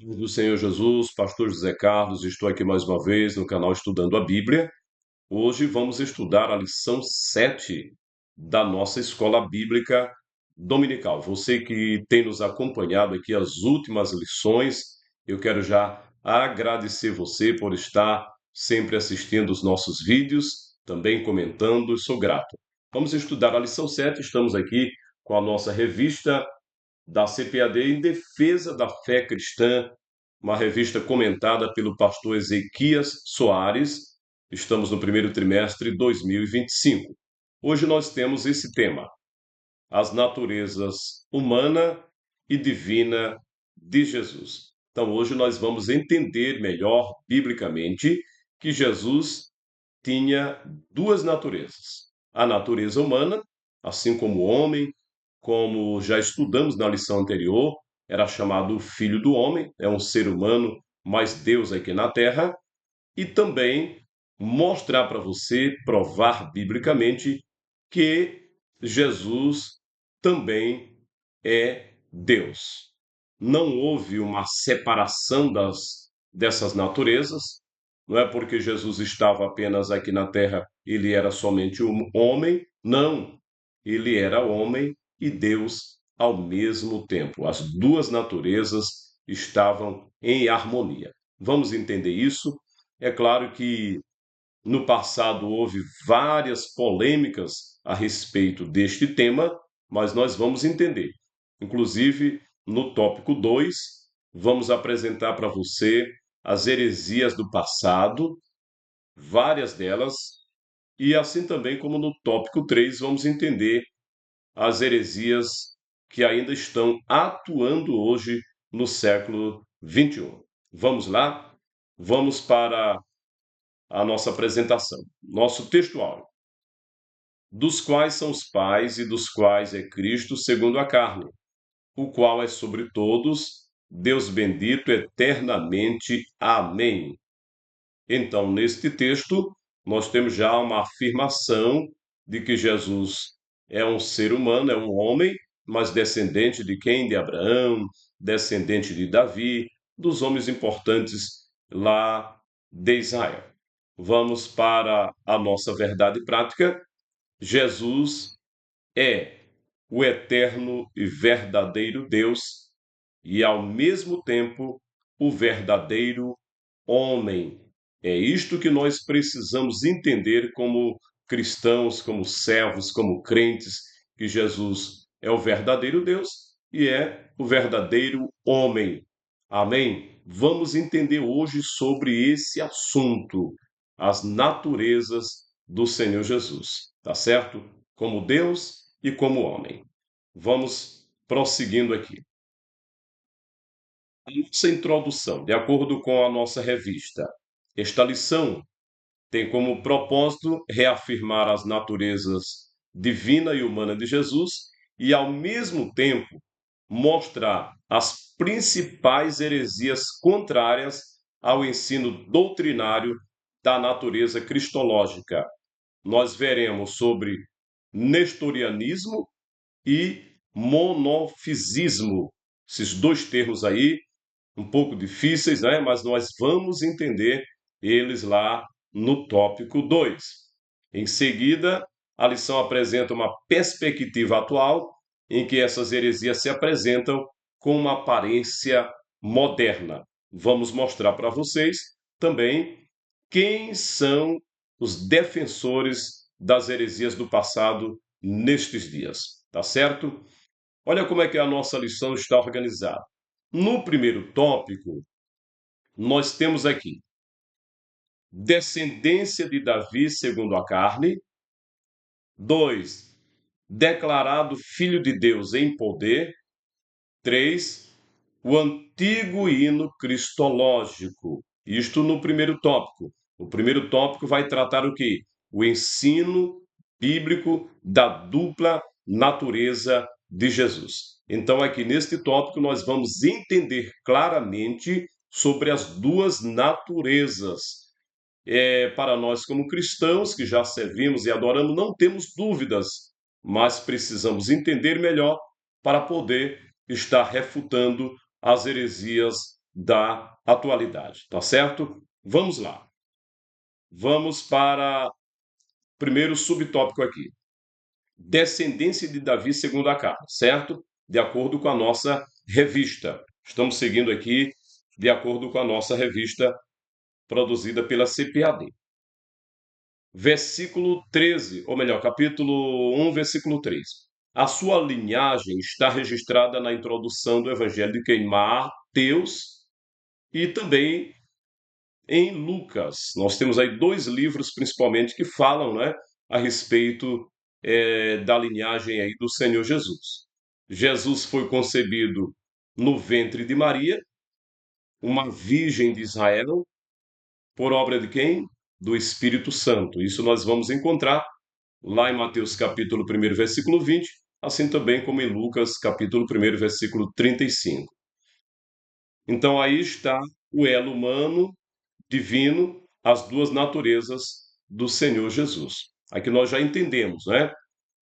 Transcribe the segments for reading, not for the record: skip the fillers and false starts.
Do Senhor Jesus, Pastor José Carlos, estou aqui mais uma vez no canal Estudando a Bíblia. Hoje vamos estudar a lição 7 da nossa escola bíblica dominical. Você que tem nos acompanhado aqui as últimas lições, eu quero já agradecer você por estar sempre assistindo os nossos vídeos, também comentando, sou grato. Vamos estudar a lição 7. Estamos aqui com a nossa revista da CPAD em defesa da fé cristã, uma revista comentada pelo pastor Ezequias Soares. Estamos no primeiro trimestre de 2025. Hoje nós temos esse tema: as naturezas humana e divina de Jesus. Então hoje nós vamos entender melhor biblicamente que Jesus tinha duas naturezas: a natureza humana, assim como o homem, como já estudamos na lição anterior, era chamado Filho do Homem, é um ser humano, mas Deus aqui na Terra, e também mostrar para você, provar biblicamente, que Jesus também é Deus. Não houve uma separação dessas naturezas, não é porque Jesus estava apenas aqui na Terra, ele era somente um homem, não. Ele era homem e Deus ao mesmo tempo. As duas naturezas estavam em harmonia. Vamos entender isso? É claro que no passado houve várias polêmicas a respeito deste tema, mas nós vamos entender. Inclusive, no tópico 2, vamos apresentar para você as heresias do passado, várias delas, e assim também como no tópico 3, vamos entender as heresias que ainda estão atuando hoje no século XXI. Vamos lá? Vamos para a nossa apresentação. Nosso textuário. Dos quais são os pais e dos quais é Cristo segundo a carne, o qual é sobre todos, Deus bendito eternamente. Amém. Então, neste texto, nós temos já uma afirmação de que Jesus é um ser humano, é um homem, mas descendente de quem? De Abraão, descendente de Davi, dos homens importantes lá de Israel. Vamos para a nossa verdade prática. Jesus é o eterno e verdadeiro Deus e, ao mesmo tempo, o verdadeiro homem. É isto que nós precisamos entender como cristãos, como servos, como crentes, que Jesus é o verdadeiro Deus e é o verdadeiro homem. Amém? Vamos entender hoje sobre esse assunto, as naturezas do Senhor Jesus, tá certo? Como Deus e como homem. Vamos prosseguindo aqui. A nossa introdução, de acordo com a nossa revista, esta lição tem como propósito reafirmar as naturezas divina e humana de Jesus e, ao mesmo tempo, mostrar as principais heresias contrárias ao ensino doutrinário da natureza cristológica. Nós veremos sobre nestorianismo e monofisismo. Esses dois termos aí, um pouco difíceis, né? Mas nós vamos entender eles lá no tópico 2. Em seguida, a lição apresenta uma perspectiva atual em que essas heresias se apresentam com uma aparência moderna. Vamos mostrar para vocês também quem são os defensores das heresias do passado nestes dias, tá certo? Olha como é que a nossa lição está organizada. No primeiro tópico, nós temos aqui descendência de Davi segundo a carne. 2, declarado filho de Deus em poder. 3, o antigo hino cristológico. Isto no primeiro tópico. O primeiro tópico vai tratar o quê? O ensino bíblico da dupla natureza de Jesus. Então, aqui neste tópico, nós vamos entender claramente sobre as duas naturezas. Para nós, como cristãos, que já servimos e adoramos, não temos dúvidas, mas precisamos entender melhor para poder estar refutando as heresias da atualidade, tá certo? Vamos lá. Vamos para o primeiro subtópico aqui. Descendência de Davi segundo a carne, certo? De acordo com a nossa revista. Estamos seguindo aqui de acordo com a nossa revista produzida pela CPAD. Versículo 13, ou melhor, capítulo 1, versículo 3. A sua linhagem está registrada na introdução do Evangelho de Mateus e também em Lucas. Nós temos aí 2 livros, principalmente, que falam, né, a respeito da linhagem aí do Senhor Jesus. Jesus foi concebido no ventre de Maria, uma virgem de Israel, por obra de quem? Do Espírito Santo. Isso nós vamos encontrar lá em Mateus capítulo 1, versículo 20, assim também como em Lucas capítulo 1, versículo 35. Então aí está o elo humano, divino, as duas naturezas do Senhor Jesus. Aqui nós já entendemos, né?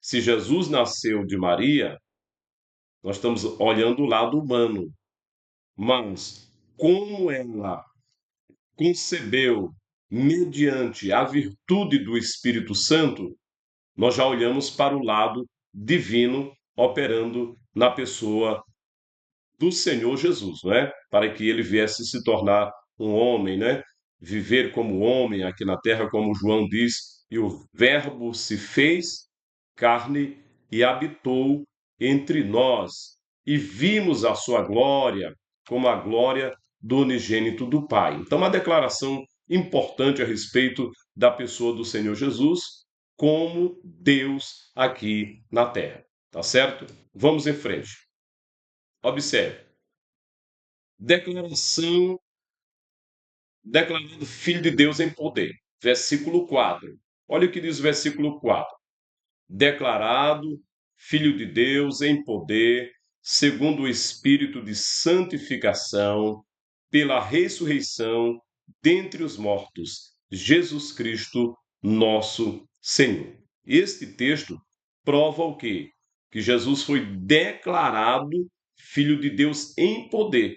Se Jesus nasceu de Maria, nós estamos olhando o lado humano, mas como ela concebeu mediante a virtude do Espírito Santo, nós já olhamos para o lado divino operando na pessoa do Senhor Jesus, né? Para que ele viesse se tornar um homem, né? Viver como homem aqui na terra, como João diz, e o Verbo se fez carne e habitou entre nós, e vimos a sua glória como a glória do unigênito do Pai. Então, uma declaração importante a respeito da pessoa do Senhor Jesus como Deus aqui na terra, tá certo? Vamos em frente. Observe. Declaração, declarado Filho de Deus em poder. Versículo 4. Olha o que diz o versículo 4. Declarado Filho de Deus em poder, segundo o Espírito de santificação, pela ressurreição dentre os mortos, Jesus Cristo, nosso Senhor. Este texto prova o quê? Que Jesus foi declarado Filho de Deus em poder.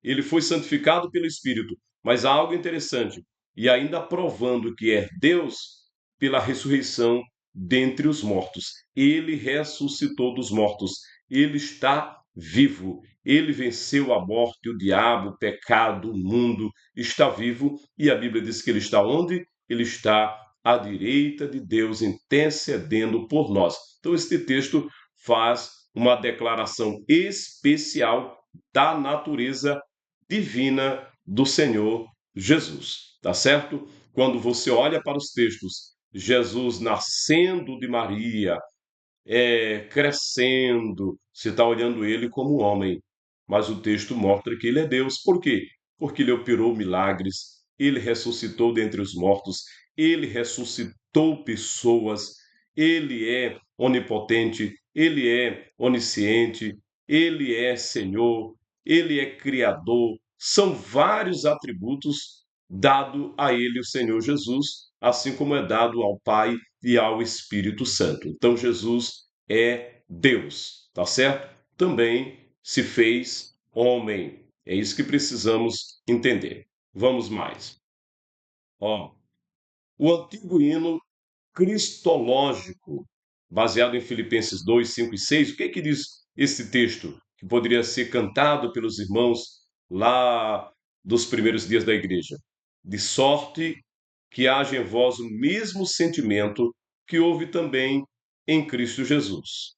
Ele foi santificado pelo Espírito, mas há algo interessante, e ainda provando que é Deus pela ressurreição dentre os mortos. Ele ressuscitou dos mortos, ele está vivo, ele venceu a morte, o diabo, o pecado, o mundo, está vivo, e a Bíblia diz que ele está onde? Ele está à direita de Deus, intercedendo por nós. Então, este texto faz uma declaração especial da natureza divina do Senhor Jesus, tá certo? Quando você olha para os textos, Jesus nascendo de Maria, crescendo, você está olhando ele como homem, mas o texto mostra que ele é Deus. Por quê? Porque ele operou milagres, ele ressuscitou dentre os mortos, ele ressuscitou pessoas, ele é onipotente, ele é onisciente, ele é Senhor, ele é Criador. São vários atributos dado a ele, o Senhor Jesus, assim como é dado ao Pai e ao Espírito Santo. Então Jesus é Deus, tá certo? Também se fez homem. É isso que precisamos entender. Vamos mais. Ó, o antigo hino cristológico, baseado em Filipenses 2, 5 e 6, o que é que diz esse texto que poderia ser cantado pelos irmãos lá dos primeiros dias da igreja? De sorte que haja em vós o mesmo sentimento que houve também em Cristo Jesus,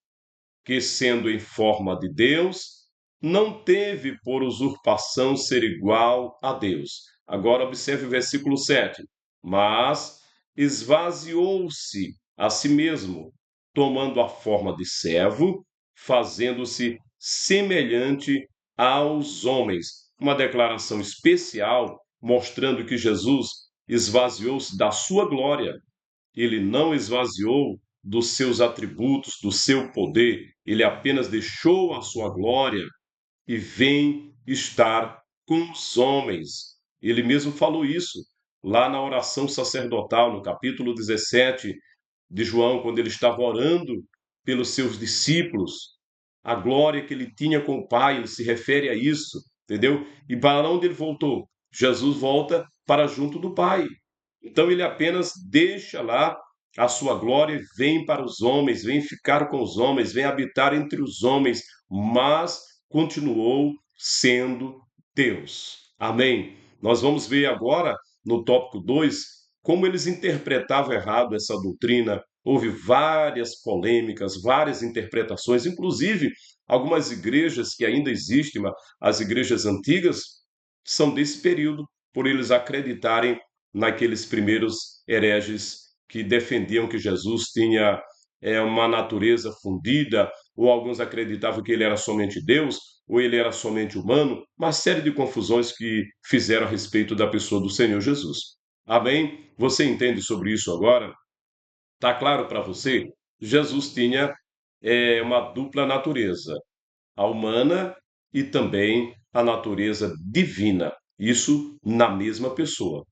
que, sendo em forma de Deus, não teve por usurpação ser igual a Deus. Agora observe o versículo 7. Mas esvaziou-se a si mesmo, tomando a forma de servo, fazendo-se semelhante aos homens. Uma declaração especial mostrando que Jesus esvaziou-se da sua glória. Ele não esvaziou dos seus atributos, do seu poder, ele apenas deixou a sua glória e vem estar com os homens. Ele mesmo falou isso lá na oração sacerdotal, no capítulo 17 de João, quando ele estava orando pelos seus discípulos. A glória que ele tinha com o Pai, ele se refere a isso. entendeu? E para onde ele voltou? Jesus volta para junto do Pai. Então ele apenas deixa lá a sua glória e vem para os homens, vem ficar com os homens, vem habitar entre os homens, mas continuou sendo Deus. Amém. Nós vamos ver agora no tópico 2 como eles interpretavam errado essa doutrina. Houve várias polêmicas, várias interpretações, inclusive algumas igrejas que ainda existem, as igrejas antigas, são desse período, por eles acreditarem naqueles primeiros hereges que defendiam que Jesus tinha uma natureza fundida, ou alguns acreditavam que ele era somente Deus, ou ele era somente humano, uma série de confusões que fizeram a respeito da pessoa do Senhor Jesus. Amém? Você entende sobre isso agora? Está claro para você? Jesus tinha uma dupla natureza, a humana e também a natureza divina. Isso na mesma pessoa.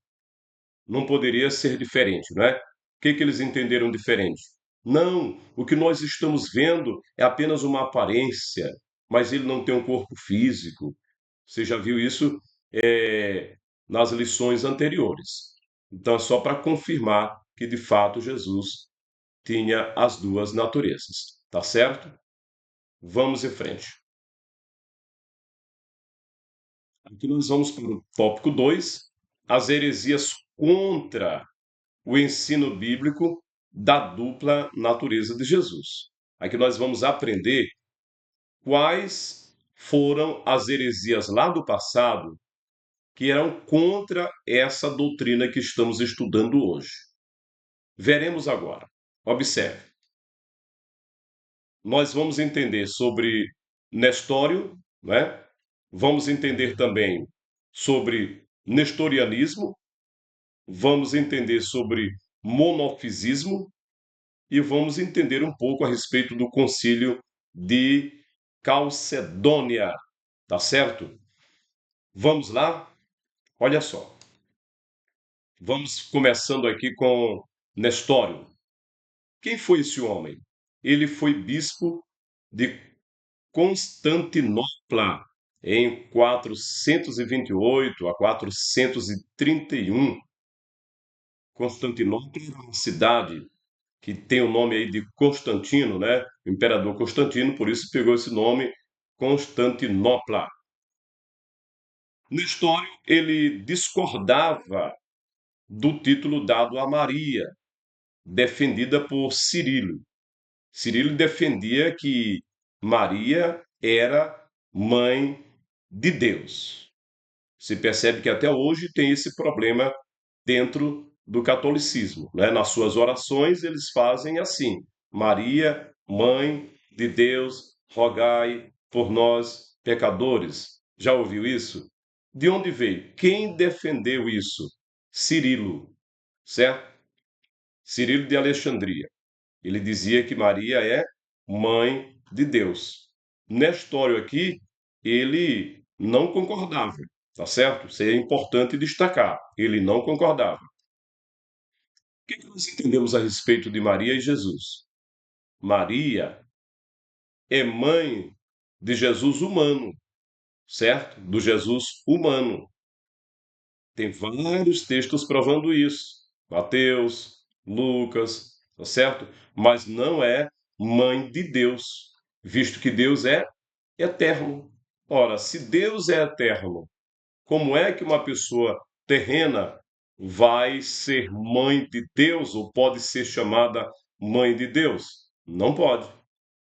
Não poderia ser diferente, não é? O que eles entenderam diferente? Não, o que nós estamos vendo é apenas uma aparência, mas ele não tem um corpo físico. Você já viu isso nas lições anteriores. Então, é só para confirmar que, de fato, Jesus tinha as duas naturezas. Tá certo? Vamos em frente. Aqui nós vamos para o tópico 2, as heresias contra o ensino bíblico da dupla natureza de Jesus. Aqui nós vamos aprender quais foram as heresias lá do passado que eram contra essa doutrina que estamos estudando hoje. Veremos agora. Observe. Nós vamos entender sobre Nestório, né? Vamos entender também sobre nestorianismo, vamos entender sobre monofisismo e vamos entender um pouco a respeito do concílio de Calcedônia, tá certo? Vamos lá? Olha só. Vamos começando aqui com Nestório. Quem foi esse homem? Ele foi bispo de Constantinopla em 428 a 431. Constantinopla era uma cidade que tem o nome aí de Constantino, né? O imperador Constantino, por isso pegou esse nome Constantinopla. Nestório, ele discordava do título dado a Maria, defendida por Cirilo. Cirilo defendia que Maria era mãe de Deus. Se percebe que até hoje tem esse problema dentro do catolicismo, né? Nas suas orações eles fazem assim: Maria, mãe de Deus, rogai por nós pecadores. Já ouviu isso? De onde veio? Quem defendeu isso? Cirilo, certo? Cirilo de Alexandria. Ele dizia que Maria é mãe de Deus. Nestório aqui, ele não concordava, tá certo? Isso é importante destacar. Ele não concordava. O que nós entendemos a respeito de Maria e Jesus? Maria é mãe de Jesus humano, certo? Do Jesus humano. Tem vários textos provando isso. Mateus, Lucas, tá certo? Mas não é mãe de Deus, visto que Deus é eterno. Ora, se Deus é eterno, como é que uma pessoa terrena vai ser mãe de Deus ou pode ser chamada mãe de Deus? Não pode.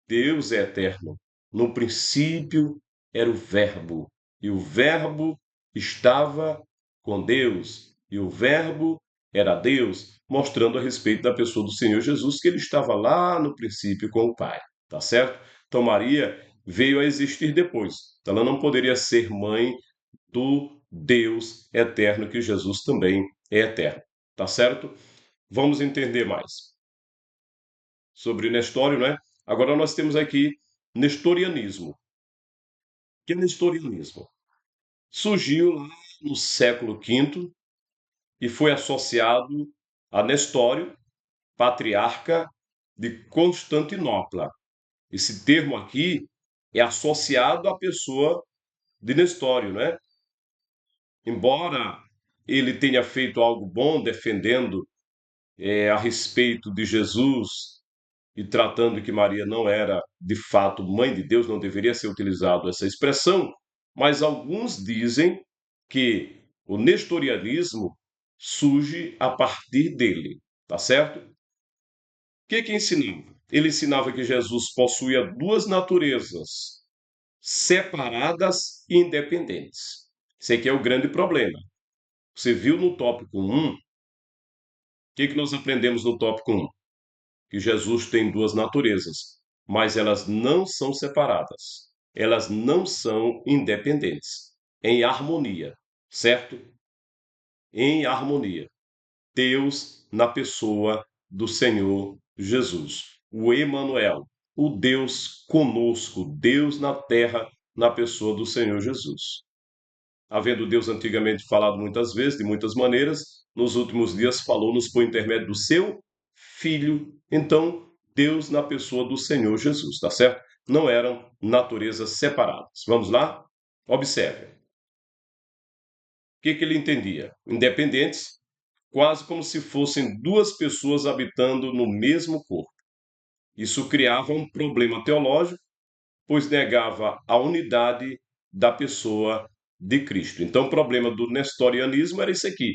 Deus é eterno. No princípio era o Verbo, e o Verbo estava com Deus, e o Verbo era Deus, mostrando a respeito da pessoa do Senhor Jesus que ele estava lá no princípio com o Pai, tá certo? Então Maria veio a existir depois. Então, ela não poderia ser mãe do Deus eterno, que Jesus também é eterno, tá certo? Vamos entender mais sobre Nestório, né? Agora nós temos aqui nestorianismo. O que é nestorianismo? Surgiu lá no século V e foi associado a Nestório, patriarca de Constantinopla. Esse termo aqui é associado à pessoa de Nestório, né? Embora ele tenha feito algo bom defendendo a respeito de Jesus e tratando que Maria não era de fato mãe de Deus, não deveria ser utilizado essa expressão, mas alguns dizem que o nestorianismo surge a partir dele, tá certo? O que ensinava? Ele ensinava que Jesus possuía duas naturezas separadas e independentes. Esse aqui é o grande problema. Você viu no tópico 1, o que nós aprendemos no tópico 1? Que Jesus tem duas naturezas, mas elas não são separadas. Elas não são independentes. Em harmonia, certo? Em harmonia. Deus na pessoa do Senhor Jesus. O Emanuel, o Deus conosco, Deus na terra na pessoa do Senhor Jesus. Havendo Deus antigamente falado muitas vezes, de muitas maneiras, nos últimos dias falou-nos por intermédio do seu Filho. Então, Deus na pessoa do Senhor Jesus, tá certo? Não eram naturezas separadas. Vamos lá? Observe. O que ele entendia? Independentes, quase como se fossem duas pessoas habitando no mesmo corpo. Isso criava um problema teológico, pois negava a unidade da pessoa de Cristo. Então, o problema do nestorianismo era esse aqui,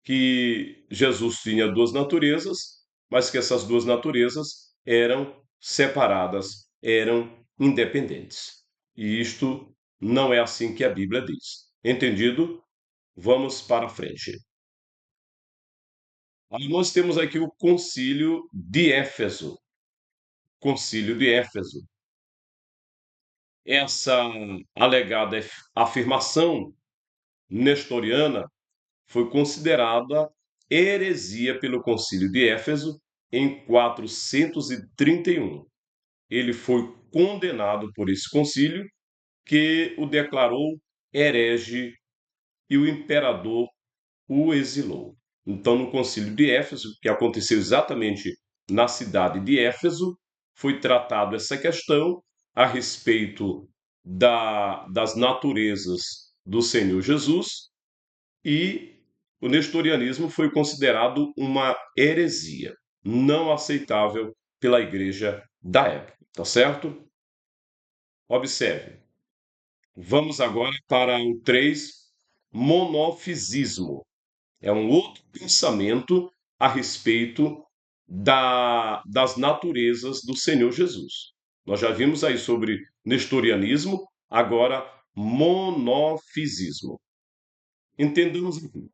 que Jesus tinha duas naturezas, mas que essas duas naturezas eram separadas, eram independentes. E isto não é assim que a Bíblia diz. Entendido? Vamos para frente. Aí nós temos aqui o Concílio de Éfeso. Concílio de Éfeso. Essa alegada afirmação nestoriana foi considerada heresia pelo Concílio de Éfeso em 431. Ele foi condenado por esse concílio, que o declarou herege e o imperador o exilou. Então, no Concílio de Éfeso, que aconteceu exatamente na cidade de Éfeso, foi tratado essa questão a respeito das naturezas do Senhor Jesus, e o nestorianismo foi considerado uma heresia, não aceitável pela igreja da época, tá certo? Observe. Vamos agora para o 3, monofisismo. É um outro pensamento a respeito das naturezas do Senhor Jesus. Nós já vimos aí sobre nestorianismo, agora monofisismo. Entendamos aqui.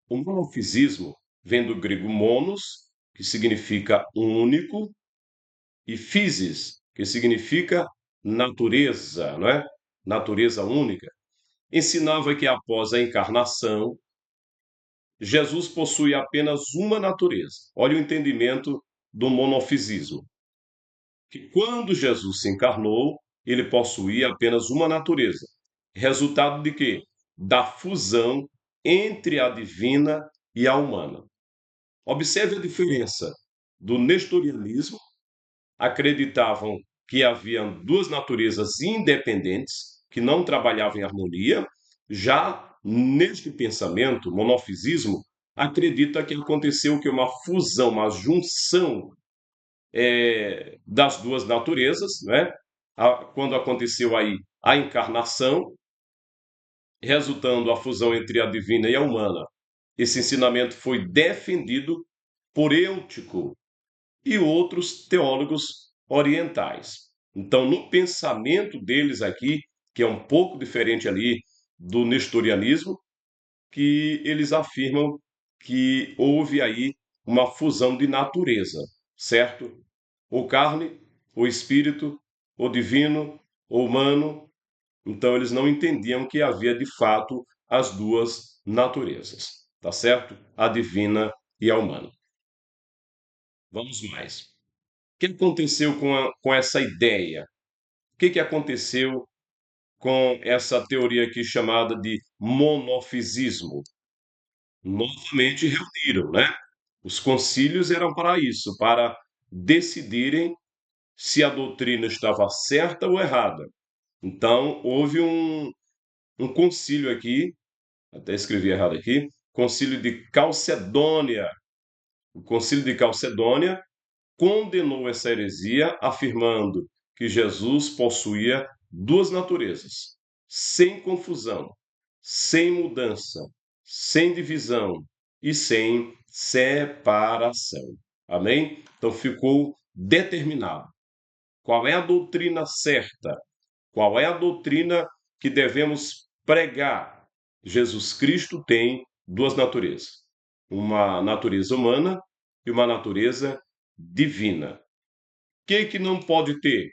O monofisismo vem do grego monos, que significa único, e physis, que significa natureza, não é? Natureza única. Ensinava que após a encarnação, Jesus possui apenas uma natureza. Olha o entendimento do monofisismo. Que quando Jesus se encarnou, ele possuía apenas uma natureza. Resultado de quê? Da fusão entre a divina e a humana. Observe a diferença do nestorianismo. Acreditavam que haviam duas naturezas independentes que não trabalhavam em harmonia. Já neste pensamento, monofisismo, acredita que aconteceu que uma fusão, uma junção das duas naturezas, né? Quando aconteceu aí a encarnação, resultando a fusão entre a divina e a humana. Esse ensinamento foi defendido por Eutico e outros teólogos orientais. Então, no pensamento deles aqui, que é um pouco diferente ali do nestorianismo, que eles afirmam que houve aí uma fusão de natureza, certo? Ou carne, ou espírito, ou divino, ou humano. Então, eles não entendiam que havia de fato as duas naturezas, tá certo? A divina e a humana. Vamos mais. O que aconteceu com essa ideia? O que aconteceu com essa teoria aqui chamada de monofisismo? Novamente reuniram, né? Os concílios eram para isso, para decidirem se a doutrina estava certa ou errada. Então, houve um concílio aqui, até escrevi errado aqui, concílio de Calcedônia. O concílio de Calcedônia condenou essa heresia, afirmando que Jesus possuía duas naturezas, sem confusão, sem mudança, sem divisão e sem separação. Amém? Então ficou determinado. Qual é a doutrina certa? Qual é a doutrina que devemos pregar? Jesus Cristo tem duas naturezas, uma natureza humana e uma natureza divina. O que não pode ter?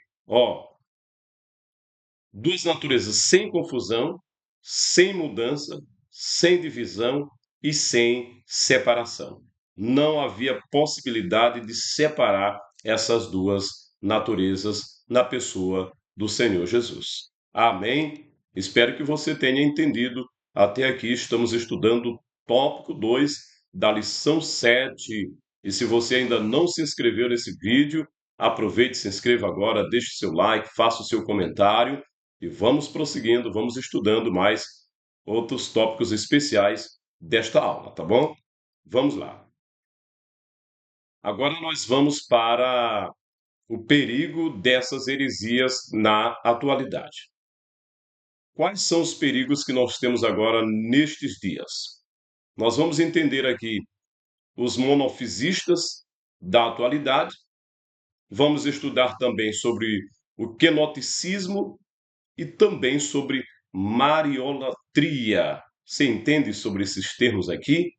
Duas naturezas sem confusão, sem mudança, sem divisão e sem separação. Não havia possibilidade de separar essas duas naturezas na pessoa do Senhor Jesus. Amém? Espero que você tenha entendido. Até aqui estamos estudando o tópico 2 da lição 7. E se você ainda não se inscreveu nesse vídeo, aproveite, se inscreva agora, deixe seu like, faça o seu comentário e vamos prosseguindo, vamos estudando mais outros tópicos especiais desta aula, tá bom? Vamos lá. Agora nós vamos para o perigo dessas heresias na atualidade. Quais são os perigos que nós temos agora nestes dias? Nós vamos entender aqui os monofisistas da atualidade, vamos estudar também sobre o quenoticismo e também sobre mariolatria. Você entende sobre esses termos aqui?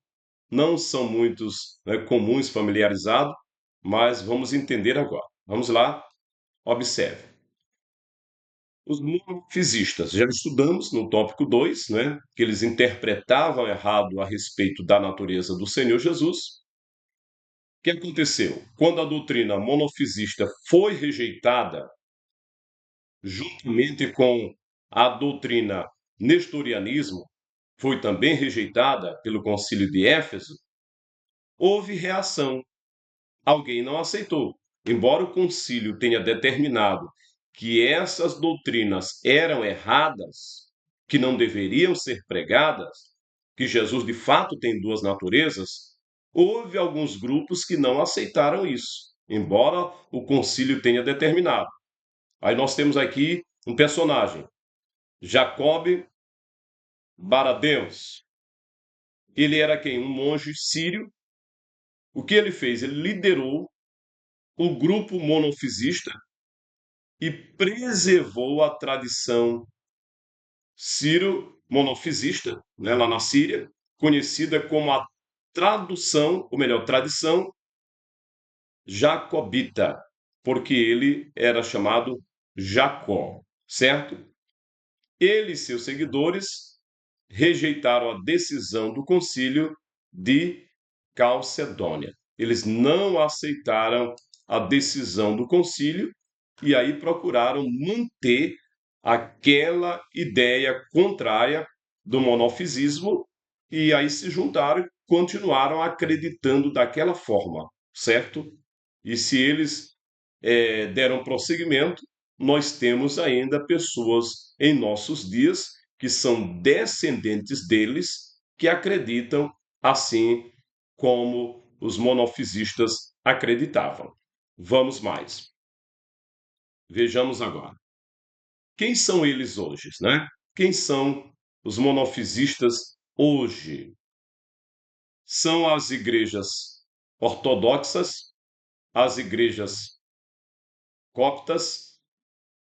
Não são muitos, comuns, familiarizados, mas vamos entender agora. Vamos lá, observe. Os monofisistas, já estudamos no tópico 2, né, que eles interpretavam errado a respeito da natureza do Senhor Jesus. O que aconteceu? Quando a doutrina monofisista foi rejeitada, juntamente com a doutrina nestorianismo, foi também rejeitada pelo Concílio de Éfeso, houve reação. Alguém não aceitou. Embora o concílio tenha determinado que essas doutrinas eram erradas, que não deveriam ser pregadas, que Jesus de fato tem duas naturezas, houve alguns grupos que não aceitaram isso, embora o concílio tenha determinado. Aí nós temos aqui um personagem, Jacob Baradeus. Ele era quem? Um monge sírio. O que ele fez? Ele liderou o grupo monofisista e preservou a tradição sírio-monofisista, né, lá na Síria, conhecida como a tradução, ou melhor, tradição jacobita, porque ele era chamado Jacó, certo? Ele e seus seguidores rejeitaram a decisão do concílio de Calcedônia. Eles não aceitaram a decisão do concílio e aí procuraram manter aquela ideia contrária do monofisismo e aí se juntaram e continuaram acreditando daquela forma, certo? E se eles deram prosseguimento, nós temos ainda pessoas em nossos dias que são descendentes deles, que acreditam assim como os monofisistas acreditavam. Vamos mais. Vejamos agora. Quem são eles hoje, né? Quem são os monofisistas hoje? São as igrejas ortodoxas, as igrejas coptas,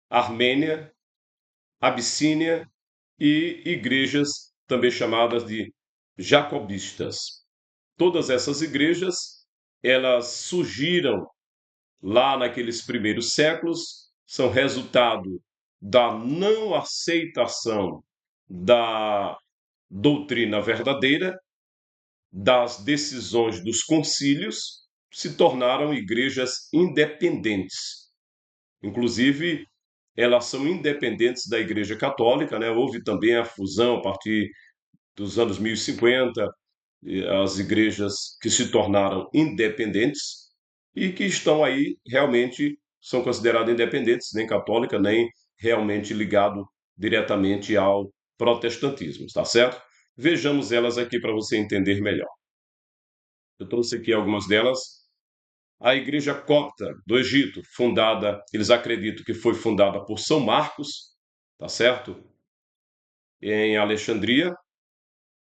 Armênia, Abissínia e igrejas também chamadas de jacobistas. Todas essas igrejas, elas surgiram lá naqueles primeiros séculos, são resultado da não aceitação da doutrina verdadeira, das decisões dos concílios, se tornaram igrejas independentes. Inclusive, elas são independentes da Igreja Católica, né? Houve também a fusão a partir dos anos 1050, as igrejas que se tornaram independentes e que estão aí realmente são consideradas independentes, nem católica, nem realmente ligado diretamente ao protestantismo, tá certo? Vejamos elas aqui para você entender melhor. Eu trouxe aqui algumas delas. A Igreja Copta do Egito, fundada, eles acreditam que foi fundada por São Marcos, tá certo? Em Alexandria.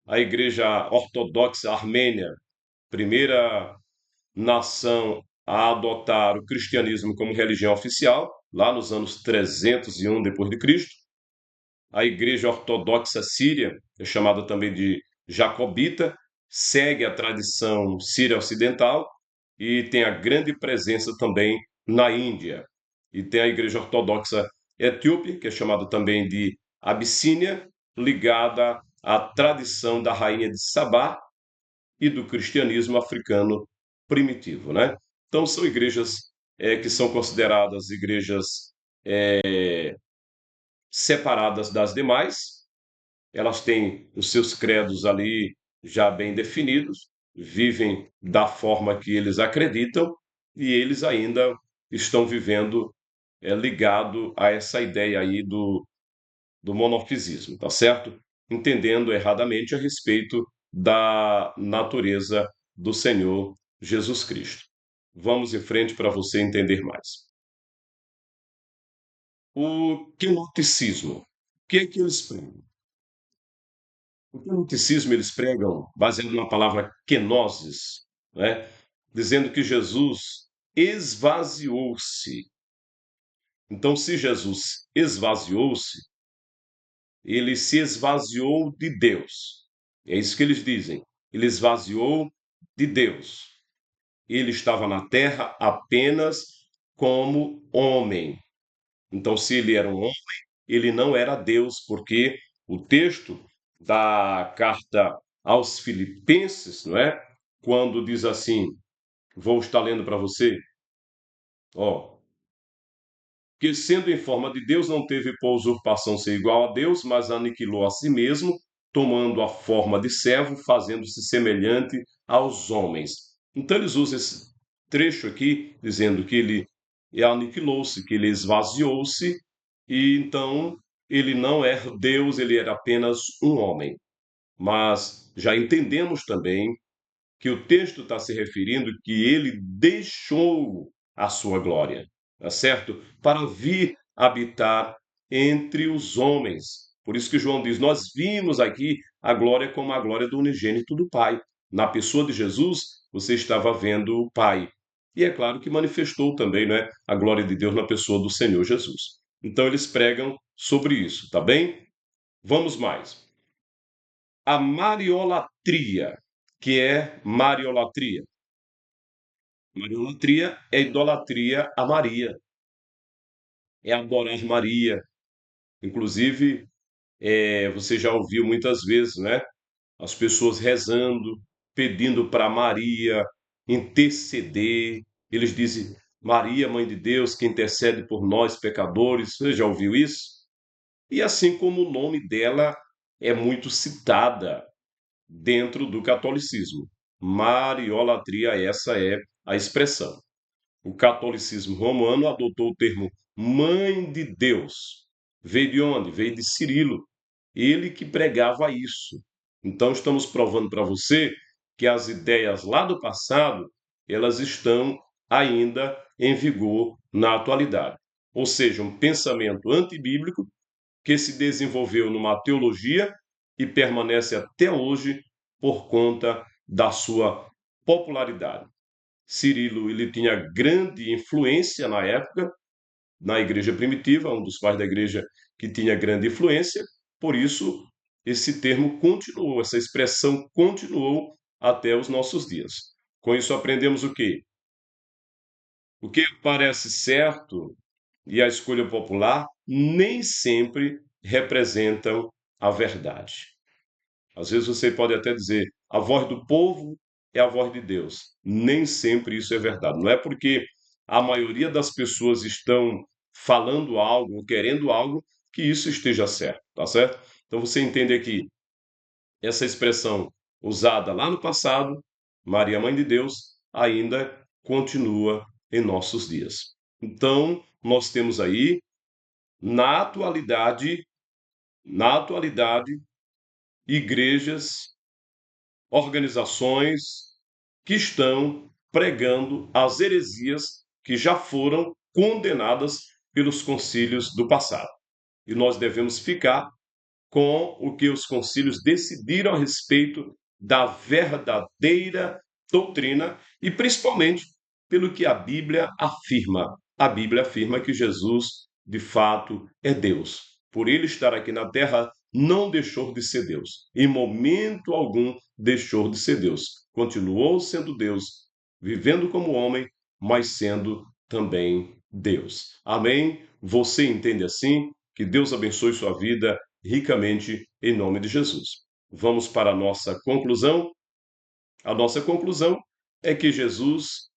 A Igreja Ortodoxa Armênia, primeira nação a adotar o cristianismo como religião oficial, lá nos anos 301 depois de Cristo. A Igreja Ortodoxa Síria, é chamada também de Jacobita, segue a tradição síria ocidental e tem a grande presença também na Índia. E tem a Igreja Ortodoxa Etíope, que é chamada também de Abissínia, ligada à tradição da rainha de Sabá e do cristianismo africano primitivo, né? Então são igrejas que são consideradas igrejas separadas das demais. Elas têm os seus credos ali já bem definidos, vivem da forma que eles acreditam e eles ainda estão vivendo ligado a essa ideia aí do monofisismo, tá certo? Entendendo erradamente a respeito da natureza do Senhor Jesus Cristo. Vamos em frente para você entender mais. O quenoticismo. O que é que eles pregam? O quenoticismo eles pregam baseado na palavra kenosis, né? Dizendo que Jesus esvaziou-se. Então, se Jesus esvaziou-se, ele se esvaziou de Deus. É isso que eles dizem. Ele esvaziou de Deus. Ele estava na terra apenas como homem. Então, se ele era um homem, ele não era Deus, porque o texto da carta aos Filipenses, não é? Quando diz assim, vou estar lendo para você, ó, que sendo em forma de Deus, não teve por usurpação ser igual a Deus, mas aniquilou a si mesmo, tomando a forma de servo, fazendo-se semelhante aos homens. Então eles usam esse trecho aqui, dizendo que ele aniquilou-se, que ele esvaziou-se, e então ele não é Deus, ele era apenas um homem. Mas já entendemos também que o texto está se referindo que ele deixou a sua glória, tá certo? Para vir habitar entre os homens. Por isso que João diz: Nós vimos aqui a glória como a glória do unigênito do Pai. Na pessoa de Jesus, você estava vendo o Pai. E é claro que manifestou também, né, a glória de Deus na pessoa do Senhor Jesus. Então eles pregam sobre isso, tá bem? Vamos mais. A mariolatria, que é mariolatria. Mariolatria é idolatria a Maria, é adorar Maria. Inclusive, você já ouviu muitas vezes, né? As pessoas rezando, pedindo para Maria interceder. Eles dizem, Maria, Mãe de Deus, que intercede por nós, pecadores. Você já ouviu isso? E assim como o nome dela é muito citada dentro do catolicismo. Mariolatria, essa é a expressão. O catolicismo romano adotou o termo Mãe de Deus. Veio de onde? Veio de Cirilo. Ele que pregava isso. Então estamos provando para você que as ideias lá do passado, elas estão ainda em vigor na atualidade. Ou seja, um pensamento antibíblico que se desenvolveu numa teologia e permanece até hoje por conta da sua popularidade. Cirilo ele tinha grande influência na época na igreja primitiva, um dos pais da igreja que tinha grande influência, por isso esse termo continuou, essa expressão continuou até os nossos dias. Com isso aprendemos o quê? O que parece certo e a escolha popular nem sempre representam a verdade. Às vezes você pode até dizer, a voz do povo é a voz de Deus. Nem sempre isso é verdade. Não é porque a maioria das pessoas estão falando algo, querendo algo, que isso esteja certo, tá certo? Então você entende aqui essa expressão usada lá no passado, Maria Mãe de Deus, ainda continua em nossos dias. Então, nós temos aí Na atualidade, na atualidade, igrejas, organizações que estão pregando as heresias que já foram condenadas pelos concílios do passado. E nós devemos ficar com o que os concílios decidiram a respeito da verdadeira doutrina e principalmente pelo que a Bíblia afirma. A Bíblia afirma que Jesus, de fato, é Deus. Por ele estar aqui na terra, não deixou de ser Deus. Em momento algum deixou de ser Deus. Continuou sendo Deus, vivendo como homem, mas sendo também Deus. Amém? Você entende assim? Que Deus abençoe sua vida ricamente em nome de Jesus. Vamos para a nossa conclusão. A nossa conclusão é que Jesus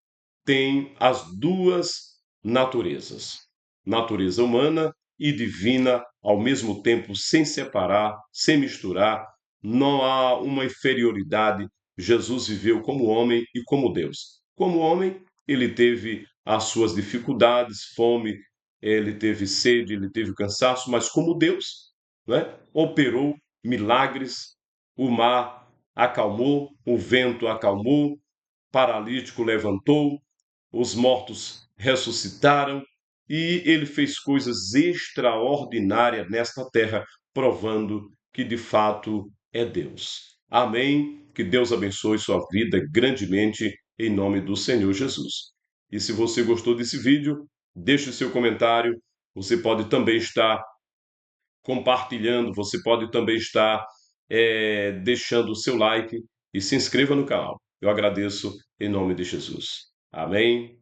tem as duas naturezas, natureza humana e divina, ao mesmo tempo, sem separar, sem misturar. Não há uma inferioridade. Jesus viveu como homem e como Deus. Como homem, ele teve as suas dificuldades, fome, ele teve sede, ele teve cansaço, mas como Deus, né? Operou milagres, o mar acalmou, o vento acalmou, paralítico levantou, os mortos ressuscitaram e ele fez coisas extraordinárias nesta terra, provando que de fato é Deus. Amém. Que Deus abençoe sua vida grandemente em nome do Senhor Jesus. E se você gostou desse vídeo, deixe seu comentário. Você pode também estar compartilhando, você pode também estar deixando o seu like e se inscreva no canal. Eu agradeço em nome de Jesus. Amém.